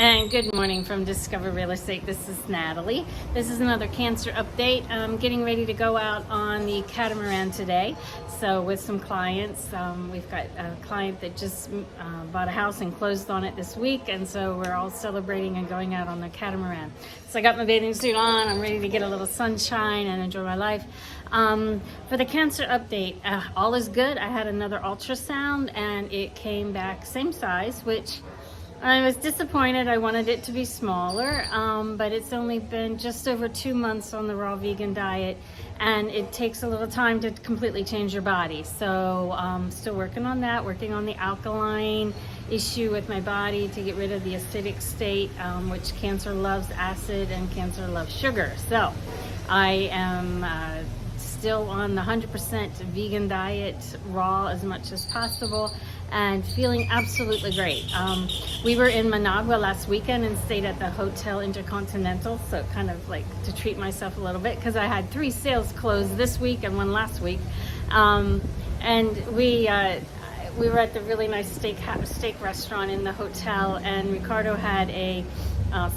And good morning from Discover Real Estate. This is Natalie. This is another cancer update. I'm getting ready to go out on the catamaran today. So with some clients, we've got a client that just bought a house and closed on it this week. And so we're all celebrating and going out on the catamaran. So I got my bathing suit on. I'm ready to get a little sunshine and enjoy my life. For the cancer update, all is good. I had another ultrasound and it came back same size, which I was disappointed. I wanted it to be smaller, but it's only been just over 2 months on the raw vegan diet, and it takes a little time to completely change your body. So still working on that, working on the alkaline issue with my body to get rid of the acidic state, which cancer loves acid and cancer loves sugar. So I am still on the 100% vegan diet, raw as much as possible, and feeling absolutely great. We were in Managua last weekend and stayed at the Hotel Intercontinental, so kind of like to treat myself a little bit because I had 3 sales closed this week and 1 last week. And we were at the really nice steak restaurant in the hotel, and Ricardo had a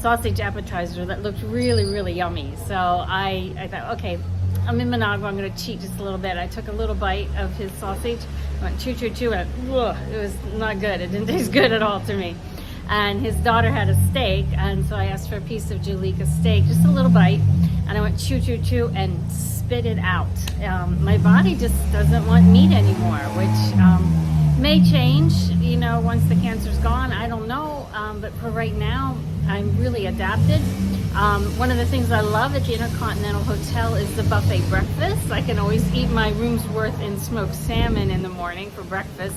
sausage appetizer that looked really, really yummy. So I thought, okay, I'm in Managua, I'm going to cheat just a little bit. I took a little bite of his sausage, went chew, chew, chew, and it was not good. It didn't taste good at all to me. And his daughter had a steak, and so I asked for a piece of Julika steak, just a little bite, and I went chew, chew, chew, and spit it out. My body just doesn't want meat anymore, which may change, once the cancer's gone. I don't know, but for right now, I'm really adapted. One of the things I love at the Intercontinental Hotel is the buffet breakfast. I can always eat my room's worth in smoked salmon in the morning for breakfast.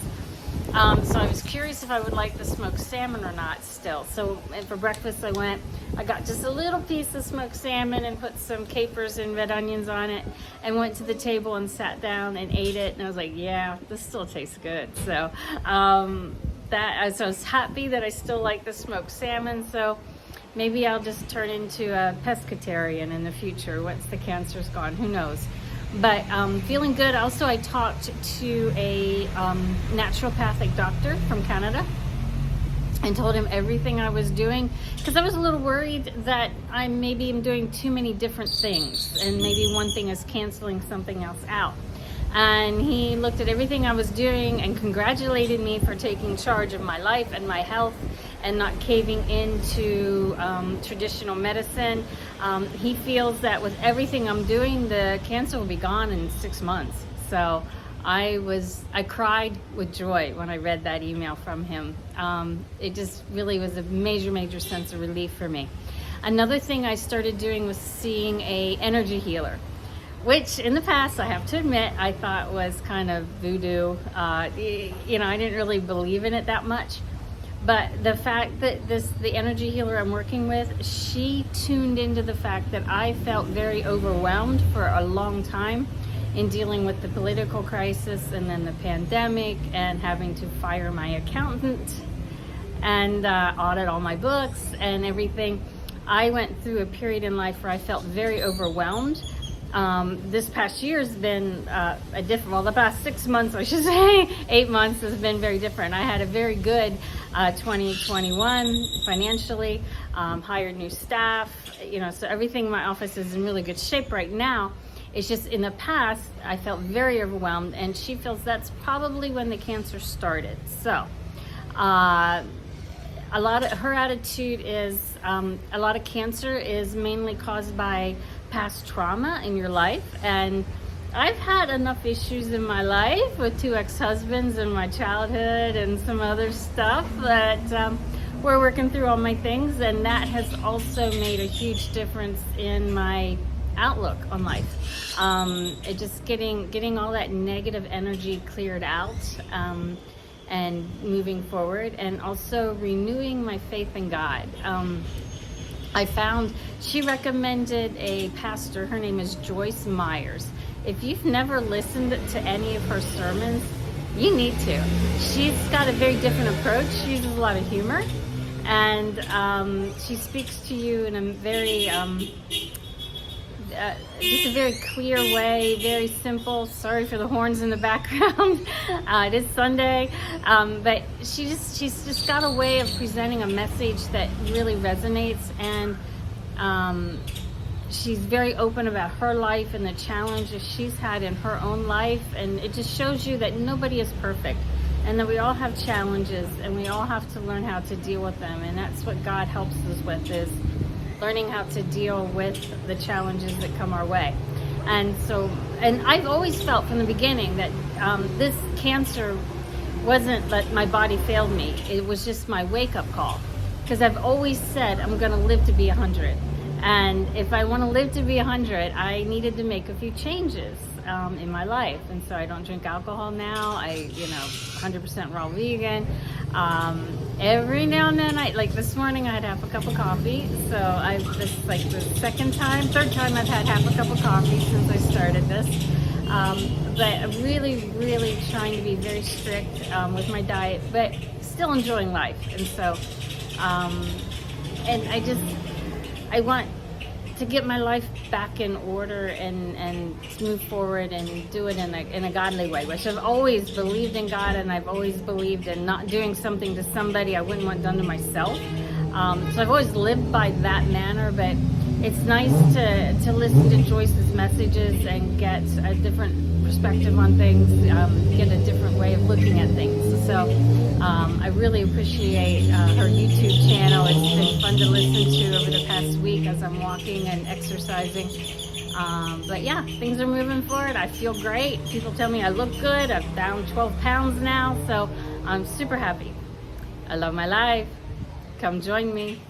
So I was curious if I would like the smoked salmon or not still. And for breakfast I got just a little piece of smoked salmon and put some capers and red onions on it and went to the table and sat down and ate it. And I was like, yeah, this still tastes good. So I was happy that I still like the smoked salmon. So maybe I'll just turn into a pescatarian in the future once the cancer's gone. Who knows? But feeling good. Also, I talked to a naturopathic doctor from Canada and told him everything I was doing, because I was a little worried that I maybe am doing too many different things and maybe one thing is canceling something else out. And he looked at everything I was doing and congratulated me for taking charge of my life and my health and not caving into traditional medicine. He feels that with everything I'm doing, the cancer will be gone in 6 months. So I cried with joy when I read that email from him. It just really was a major, major sense of relief for me. Another thing I started doing was seeing a energy healer, which in the past, I have to admit, I thought was kind of voodoo. I didn't really believe in it that much. But the fact that the energy healer I'm working with, she tuned into the fact that I felt very overwhelmed for a long time in dealing with the political crisis and then the pandemic and having to fire my accountant and audit all my books and everything. I went through a period in life where I felt very overwhelmed. This past year has been the past 6 months, I should say, 8 months has been very different. I had a very good 2021 financially, hired new staff, so everything in my office is in really good shape right now. It's just in the past, I felt very overwhelmed, and she feels that's probably when the cancer started. So her attitude is a lot of cancer is mainly caused by past trauma in your life, and I've had enough issues in my life with 2 ex-husbands and my childhood and some other stuff that we're working through all my things, and that has also made a huge difference in my outlook on life. It just getting all that negative energy cleared out and moving forward, and also renewing my faith in God. I found she recommended a pastor. Her name is Joyce Myers. If you've never listened to any of her sermons, you need to. She's got a very different approach. She uses a lot of humor, and she speaks to you in a very just a very clear way, very simple. Sorry for the horns in the background. It is Sunday, but she's just got a way of presenting a message that really resonates, and she's very open about her life and the challenges she's had in her own life, and it just shows you that nobody is perfect, and that we all have challenges, and we all have to learn how to deal with them, and that's what God helps us with, is learning how to deal with the challenges that come our way. And I've always felt from the beginning that this cancer wasn't that my body failed me. It was just my wake-up call, because I've always said I'm going to live to be 100. And if I want to live to be 100, I needed to make a few changes in my life. And so I don't drink alcohol now. 100% raw vegan. Every now and then, like this morning, I had half a cup of coffee. So this is like the third time I've had half a cup of coffee since I started this. But I'm really, really trying to be very strict with my diet, but still enjoying life. And so, and I want to get my life back in order and move forward and do it in a godly way, which I've always believed in God, and I've always believed in not doing something to somebody I wouldn't want done to myself. So I've always lived by that manner, but it's nice to listen to Joyce's messages and get a different perspective on things, get a different way of looking at things. So I really appreciate her YouTube channel. It's been fun to listen to over the past week as I'm walking and exercising. But yeah, things are moving forward. I feel great. People tell me I look good. I'm down 12 pounds now, so I'm super happy. I love my life. Come join me.